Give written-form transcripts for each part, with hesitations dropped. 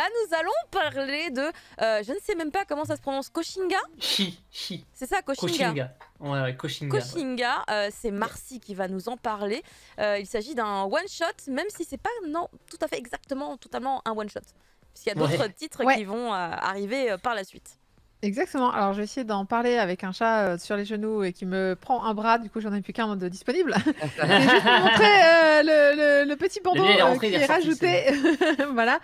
Là, nous allons parler de, je ne sais même pas comment ça se prononce, Koshinga? C'est ça, Koshinga. Koshinga. Ouais, Koshinga. Koshinga, c'est Marcy qui va nous en parler. Il s'agit d'un one-shot, même si c'est pas non, tout à fait exactement, totalement un one-shot. Puisqu'il y a d'autres titres qui vont arriver par la suite. Exactement. Alors, je vais essayer d'en parler avec un chat sur les genoux et qui me prend un bras. Du coup, j'en ai plus qu'un de disponible. C'est juste pour montrer le petit bandeau qui est rajouté. Voilà.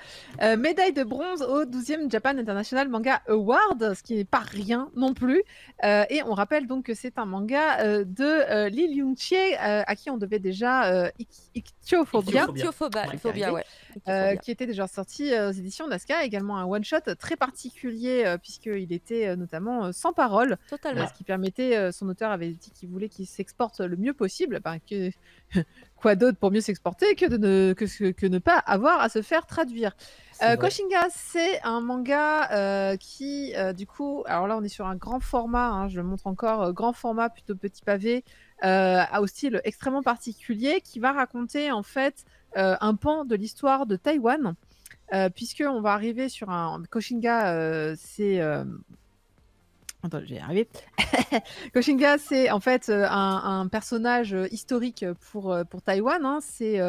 Médaille de bronze au 12e Japan International Manga Award, ce qui n'est pas rien non plus. Et on rappelle donc que c'est un manga de Lee Young-chie, à qui on devait déjà Ichthyophobia. Ichthyophobia, ouais. Qui était déjà sorti aux éditions d'Aska, également un one-shot très particulier puisqu'il était notamment sans parole, ce qui permettait, son auteur avait dit qu'il voulait qu'il s'exporte le mieux possible, quoi d'autre pour mieux s'exporter que de ne pas avoir à se faire traduire. Koshinga, c'est un manga qui, du coup, alors là on est sur un grand format, hein, je le montre encore, grand format, plutôt petit pavé, au style extrêmement particulier, qui va raconter en fait un pan de l'histoire de Taïwan, puisqu'on va arriver sur un Koshinga, c'est... Attends, je vais y arriver. Koshinga, c'est en fait un personnage historique pour Taïwan. Hein. C'est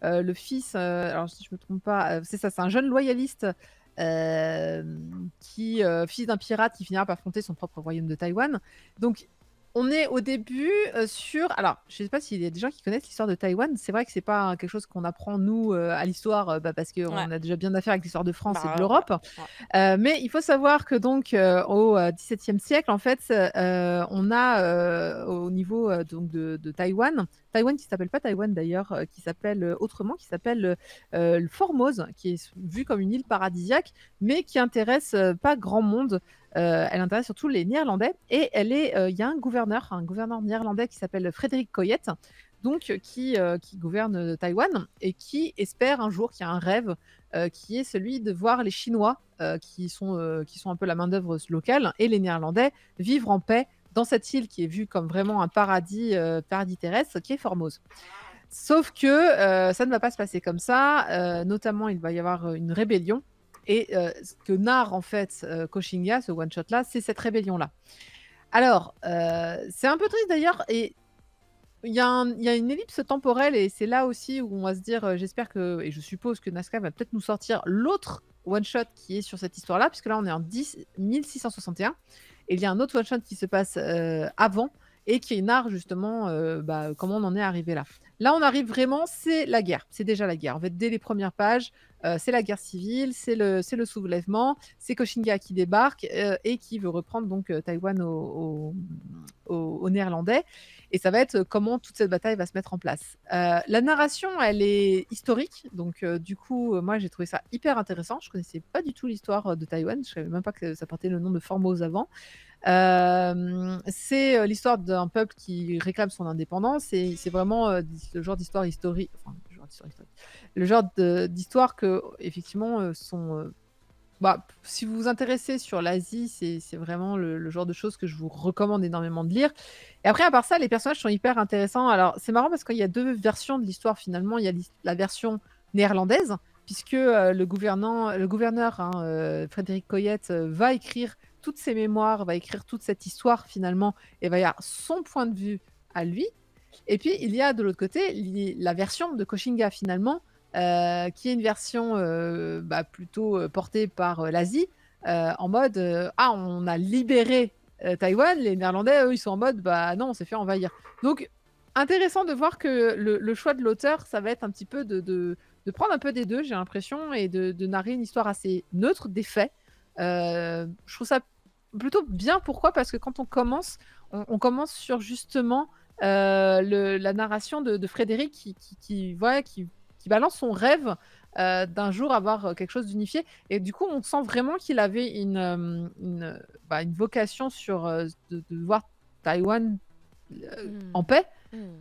le fils, alors si je ne me trompe pas, c'est ça, c'est un jeune loyaliste fils d'un pirate qui finira par affronter son propre royaume de Taïwan. Donc, on est au début sur... Alors, je ne sais pas s'il y a des gens qui connaissent l'histoire de Taïwan. C'est vrai que c'est pas quelque chose qu'on apprend, nous, à l'histoire, parce qu'on a déjà bien affaire avec l'histoire de France et de l'Europe. Mais il faut savoir que donc, au XVIIe siècle, en fait, on a au niveau donc de Taïwan qui s'appelle pas Taïwan d'ailleurs, qui s'appelle autrement, qui s'appelle le Formose, qui est vu comme une île paradisiaque, mais qui intéresse pas grand monde. Elle intéresse surtout les Néerlandais et il y a un gouverneur néerlandais qui s'appelle Frédéric Coyette, donc qui gouverne Taïwan et qui espère un jour, qui a un rêve, qui est celui de voir les Chinois, qui sont un peu la main-d'œuvre locale, et les Néerlandais vivre en paix dans cette île qui est vue comme vraiment un paradis terrestre, qui est Formose. Sauf que ça ne va pas se passer comme ça, notamment il va y avoir une rébellion. Et ce que narre en fait Koshinga, ce one-shot-là, c'est cette rébellion-là. Alors, c'est un peu triste d'ailleurs, et il y a une ellipse temporelle, et c'est là aussi où on va se dire, j'espère que, et je suppose que Nazca va peut-être nous sortir l'autre one-shot qui est sur cette histoire-là, puisque là on est en 1661, et il y a un autre one-shot qui se passe avant, et qui narre justement comment on en est arrivé là. Là, on arrive vraiment, c'est la guerre. C'est déjà la guerre. En fait, dès les premières pages, c'est la guerre civile, c'est le soulèvement, c'est Koshinga qui débarque et qui veut reprendre donc Taïwan aux Néerlandais. Et ça va être comment toute cette bataille va se mettre en place. La narration, elle est historique. Donc, du coup, moi, j'ai trouvé ça hyper intéressant. Je ne connaissais pas du tout l'histoire de Taïwan. Je ne savais même pas que ça portait le nom de Formose avant. C'est l'histoire d'un peuple qui réclame son indépendance, et c'est vraiment le genre d'histoire historique, enfin, le genre d'histoire que effectivement sont si vous vous intéressez sur l'Asie, c'est vraiment le genre de choses que je vous recommande énormément de lire. Et après, à part ça, les personnages sont hyper intéressants. Alors, c'est marrant parce qu'il y a deux versions de l'histoire finalement. Il y a la version néerlandaise, puisque le gouverneur, hein, Frédéric Coyette, va écrire toutes ses mémoires, va écrire toute cette histoire finalement, et va y avoir son point de vue à lui. Et puis, il y a de l'autre côté la version de Koshinga finalement, qui est une version plutôt portée par l'Asie, en mode on a libéré Taïwan, les Néerlandais, eux, ils sont en mode non, on s'est fait envahir. Donc, intéressant de voir que le choix de l'auteur, ça va être un petit peu de prendre un peu des deux, j'ai l'impression, et de narrer une histoire assez neutre des faits. Je trouve ça plutôt bien. Pourquoi? Parce que quand on commence, on commence sur justement la narration de Frédéric qui balance son rêve d'un jour avoir quelque chose d'unifié. Et du coup, on sent vraiment qu'il avait une vocation sur de voir Taïwan en paix.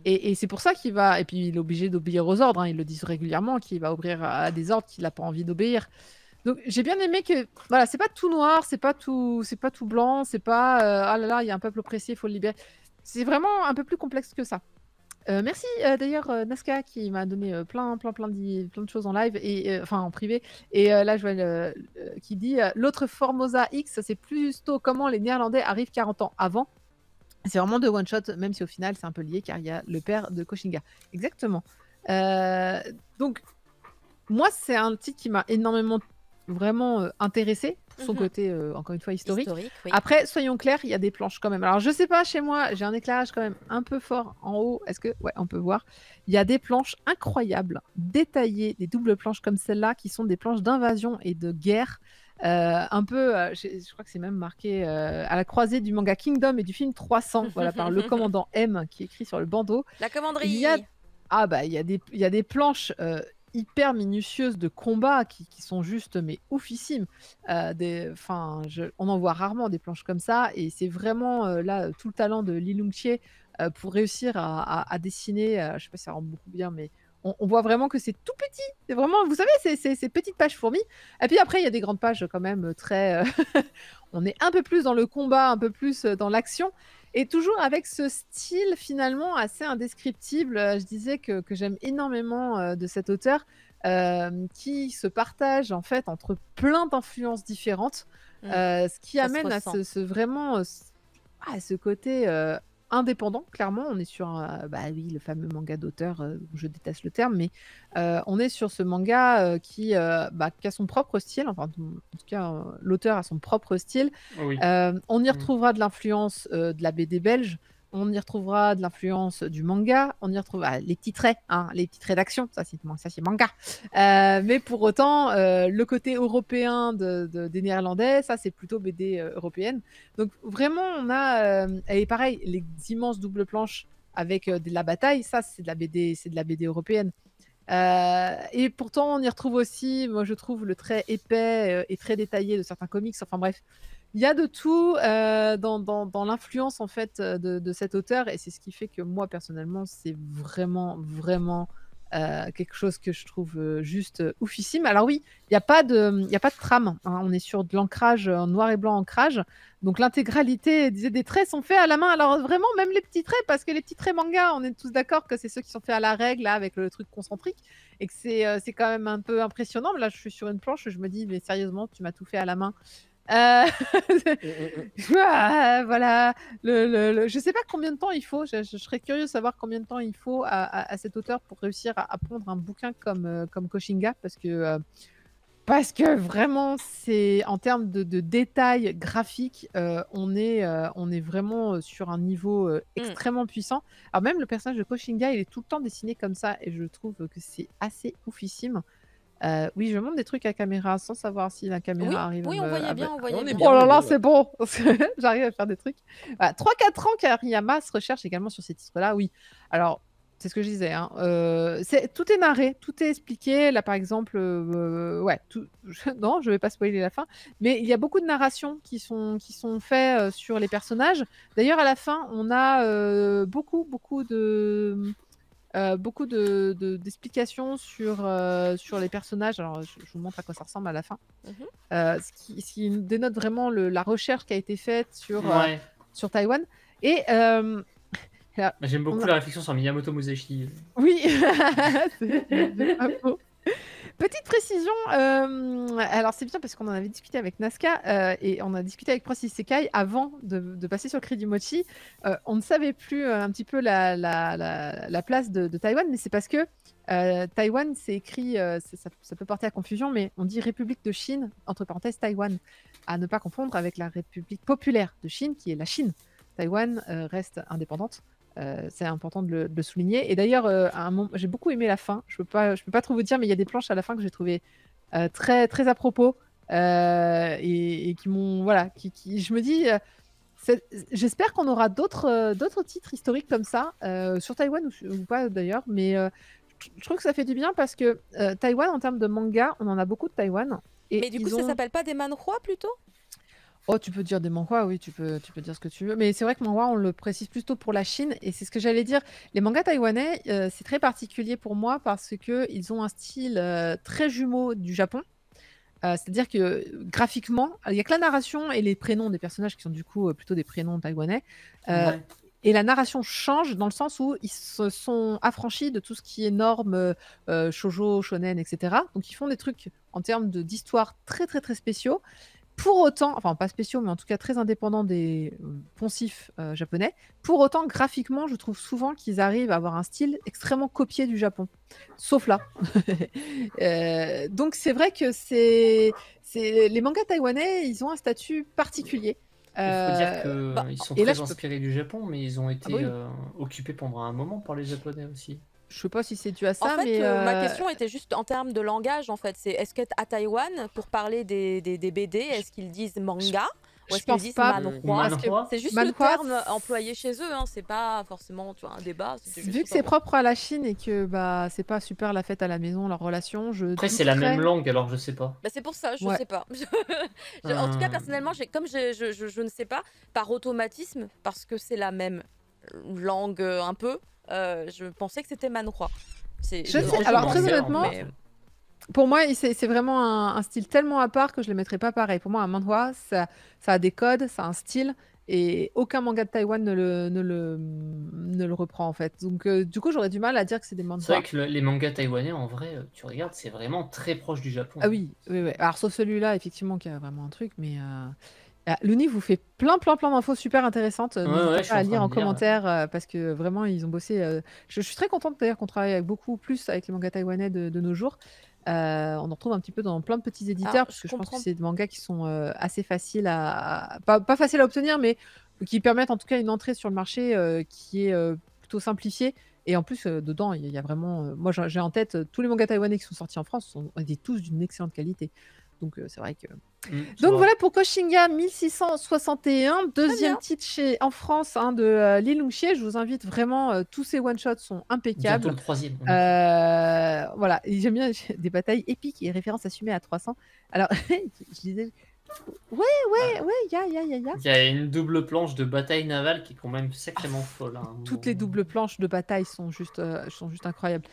Et c'est pour ça qu'il va... Et puis, il est obligé d'obéir aux ordres. Hein, ils le disent régulièrement, qu'il va obéir à des ordres qu'il n'a pas envie d'obéir. Donc, j'ai bien aimé que... Voilà, c'est pas tout noir, c'est pas tout blanc, c'est pas... ah là là, il y a un peuple oppressé, il faut le libérer. C'est vraiment un peu plus complexe que ça. Merci d'ailleurs Nazca qui m'a donné plein de choses en live et enfin en privé et là je vois qui dit l'autre Formosa X c'est plutôt comment les Néerlandais arrivent 40 ans avant. C'est vraiment de one shot même si au final c'est un peu lié car il y a le père de Koshinga. Exactement. Donc moi c'est un titre qui m'a énormément vraiment intéressée pour son côté encore une fois historique. Oui. Après, soyons clairs, il y a des planches quand même. Alors, je sais pas, chez moi, j'ai un éclairage quand même un peu fort en haut. Est-ce que, ouais, on peut voir. Il y a des planches incroyables, détaillées, des doubles planches comme celle-là, qui sont des planches d'invasion et de guerre. Un peu, je crois que c'est même marqué à la croisée du manga Kingdom et du film 300, voilà, par le commandant M qui est écrit sur le bandeau. La commanderie. Il y a des planches hyper minutieuses de combat qui sont juste mais oufissimes. On en voit rarement des planches comme ça et c'est vraiment là tout le talent de Lee Lung-chieh pour réussir à dessiner. Je sais pas si ça rend beaucoup bien, mais on voit vraiment que c'est tout petit. C'est vraiment, vous savez, c'est ces petites pages fourmis. Et puis après, il y a des grandes pages quand même très. On est un peu plus dans le combat, un peu plus dans l'action. Et toujours avec ce style finalement assez indescriptible, je disais que j'aime énormément de cet auteur qui se partage en fait entre plein d'influences différentes, ce qui amène à ce côté indépendant. Clairement, on est sur oui, le fameux manga d'auteur, je déteste le terme, mais on est sur ce manga qui a son propre style, enfin en tout cas l'auteur a son propre style. Oui. On y retrouvera de l'influence de la BD belge, on y retrouvera de l'influence du manga, on y retrouve les petits traits, hein, les petits traits d'action, ça c'est manga. Mais pour autant, le côté européen des Néerlandais, ça c'est plutôt BD européenne. Donc vraiment, on a, et pareil, les immenses doubles planches avec de la bataille, ça c'est de la BD européenne. Et pourtant, on y retrouve aussi, moi je trouve, le trait épais et très détaillé de certains comics. Enfin bref, il y a de tout dans l'influence en fait de cet auteur et c'est ce qui fait que moi personnellement, c'est vraiment quelque chose que je trouve juste oufissime. Alors oui, il n'y a pas de trame, hein. On est sur de l'ancrage en noir et blanc ancrage. Donc l'intégralité des traits sont faits à la main. Alors vraiment, même les petits traits, parce que les petits traits manga, on est tous d'accord que c'est ceux qui sont faits à la règle, là, avec le truc concentrique, et que c'est quand même un peu impressionnant. Là, je suis sur une planche, je me dis, mais sérieusement, tu m'as tout fait à la main. Voilà. Je sais pas combien de temps il faut. Je serais curieux de savoir combien de temps il faut à cet auteur pour réussir à pondre un bouquin comme Koshinga, parce que vraiment, c'est en termes de détails graphiques, on est vraiment sur un niveau extrêmement puissant. Alors même le personnage de Koshinga, il est tout le temps dessiné comme ça et je trouve que c'est assez oufissime. Oui, je montre des trucs à caméra sans savoir si la caméra arrive Oui, à on me... voyait bien, on voyait bien. Oh là là, c'est bon. J'arrive à faire des trucs. Voilà, 3-4 ans qu'Ariyama se recherche également sur ces titres-là, oui. Alors, c'est ce que je disais, hein. Tout est narré, tout est expliqué. Là, par exemple, ouais, non, je vais pas spoiler la fin, mais il y a beaucoup de narrations qui sont faites sur les personnages. D'ailleurs, à la fin, on a beaucoup d'explications sur les personnages. Alors, je vous montre à quoi ça ressemble à la fin. Ce qui dénote vraiment la recherche qui a été faite sur Taïwan. Et j'aime beaucoup la réflexion sur Miyamoto Musashi. oui, c'est pas faux. Petite précision, alors c'est bien parce qu'on en avait discuté avec Nazca et on a discuté avec Prost Isekai avant de passer sur Crédit Mochi. On ne savait plus un petit peu la place de Taïwan, mais c'est parce que Taïwan, c'est écrit, ça peut porter à confusion, mais on dit République de Chine, entre parenthèses Taïwan, à ne pas confondre avec la République populaire de Chine, qui est la Chine. Taïwan reste indépendante. C'est important de le souligner. Et d'ailleurs, j'ai beaucoup aimé la fin. Je peux pas trop vous dire, mais il y a des planches à la fin que j'ai trouvé très, très à propos et qui m'ont... Voilà, je me dis... J'espère qu'on aura d'autres titres historiques comme ça, sur Taïwan ou pas d'ailleurs, mais je trouve que ça fait du bien parce que Taïwan, en termes de manga, on en a beaucoup de Taïwan. Mais du coup, ça s'appelle pas des manhwa plutôt ? Oh, tu peux dire des manhwas, oui, tu peux dire ce que tu veux. Mais c'est vrai que manhwa, on le précise plutôt pour la Chine. Et c'est ce que j'allais dire. Les mangas taïwanais, c'est très particulier pour moi parce qu'ils ont un style très jumeau du Japon. C'est-à-dire que graphiquement, il n'y a que la narration et les prénoms des personnages qui sont du coup plutôt des prénoms taïwanais. Et la narration change dans le sens où ils se sont affranchis de tout ce qui est normes, shoujo, shonen, et cetera. Donc ils font des trucs en termes d'histoire très, très, très spéciaux. Pour autant, enfin pas spéciaux, mais en tout cas très indépendants des poncifs japonais. Pour autant, graphiquement, je trouve souvent qu'ils arrivent à avoir un style extrêmement copié du Japon. Sauf là. Donc c'est vrai que les mangas taïwanais, ils ont un statut particulier. Il faut dire qu'ils sont et là, très inspirés du Japon, mais ils ont été occupés pendant un moment par les Japonais aussi. Je sais pas si c'est dû à ça, En fait, mais ma question était juste en termes de langage, en fait. C'est est-ce qu'à Taïwan, pour parler des BD, est-ce qu'ils disent manga ou est-ce qu'ils disent manhwa? C'est juste le terme employé chez eux, hein. C'est pas forcément, tu vois, un débat. Vu que c'est propre à la Chine et que c'est pas super la fête à la maison, leur relation, Après, c'est la même langue, alors je sais pas. C'est pour ça, je sais pas. En tout cas, personnellement, comme je ne sais pas, par automatisme, parce que c'est la même langue un peu, je pensais que c'était manhwa. Je sais, alors très honnêtement, pour moi, c'est vraiment un style tellement à part que je ne le mettrais pas pareil. Pour moi, un manhwa, ça a des codes, ça a un style, et aucun manga de Taïwan ne le reprend en fait. Donc du coup, j'aurais du mal à dire que c'est des manhwas. C'est vrai que les mangas taïwanais, en vrai, tu regardes, c'est vraiment très proche du Japon. Ah oui, oui. Alors sauf celui-là, effectivement, qui a vraiment un truc, mais... Looney vous fait plein d'infos super intéressantes. N'hésitez pas à lire en commentaire parce que vraiment ils ont bossé. Je suis très contente d'ailleurs qu'on travaille avec beaucoup plus avec les mangas taïwanais de nos jours. On en retrouve un petit peu dans plein de petits éditeurs parce que je pense que c'est des mangas qui sont assez faciles pas faciles à obtenir, mais qui permettent en tout cas une entrée sur le marché qui est plutôt simplifiée. Et en plus, dedans, il y a vraiment. Moi, j'ai en tête tous les mangas taïwanais qui sont sortis en France sont tous d'une excellente qualité. Donc c'est vrai que. Donc voilà pour Koshinga 1661, deuxième titre en France de Lee Lung-Chieh. Je vous invite vraiment, tous ces one-shots sont impeccables. Bientôt le troisième. Voilà, j'aime bien des batailles épiques et références assumées à 300. Alors, je disais... Ouais, il y a une double planche de bataille navale qui est quand même sacrément folle. Hein. Toutes les doubles planches de bataille sont juste incroyables.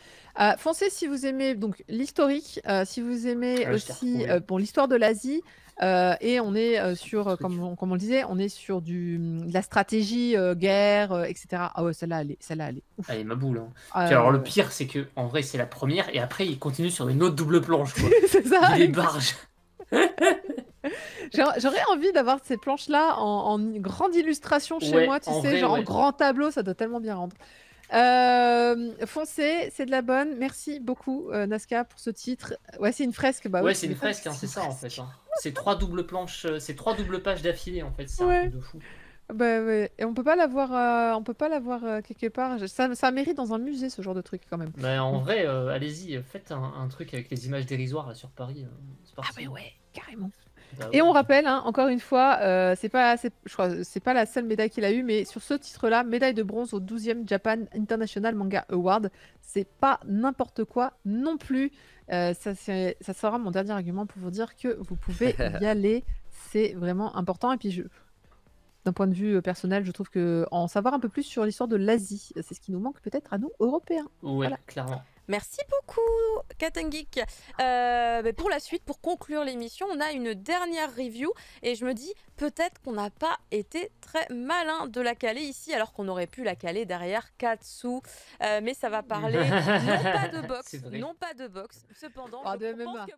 Foncez si vous aimez donc l'historique, si vous aimez aussi l'histoire de l'Asie. Et on est sur, comme on le disait, on est sur de la stratégie, guerre, etc. Ah ouais, celle-là, elle est ouf. Elle est ma boule. Hein. Alors le pire, c'est que en vrai, c'est la première, et après, il continue sur une autre double planche. C'est ça. Il est barge. J'aurais envie d'avoir ces planches-là en grande illustration chez moi, tu sais, genre en grand tableau, ça doit tellement bien rendre. Foncez, c'est de la bonne. Merci beaucoup, Nazca, pour ce titre. Ouais, c'est une fresque. Ouais, c'est une fresque, hein, c'est ça en fait. Hein. C'est 3 doubles planches, c'est 3 doubles pages d'affilée en fait. C'est un truc de fou. Bah ouais. Et on peut pas l'avoir quelque part. Ça mérite dans un musée ce genre de truc quand même. Bah, en vrai, allez-y, faites un truc avec les images dérisoires là sur Paris. Ah mais ouais, carrément. Et on rappelle, encore une fois, je crois, c'est pas la seule médaille qu'il a eue, mais sur ce titre-là, médaille de bronze au 12e Japan International Manga Award. C'est pas n'importe quoi non plus. Ça sera mon dernier argument pour vous dire que vous pouvez y aller. C'est vraiment important. Et puis, d'un point de vue personnel, je trouve que en savoir un peu plus sur l'histoire de l'Asie, c'est ce qui nous manque peut-être à nous, Européens. Ouais, voilà. Clairement. Merci beaucoup, Katengeek. Pour la suite, pour conclure l'émission, on a une dernière review et je me dis peut-être qu'on n'a pas été très malin de la caler ici alors qu'on aurait pu la caler derrière Katsu. Mais ça va parler non pas de boxe, cependant, je pense que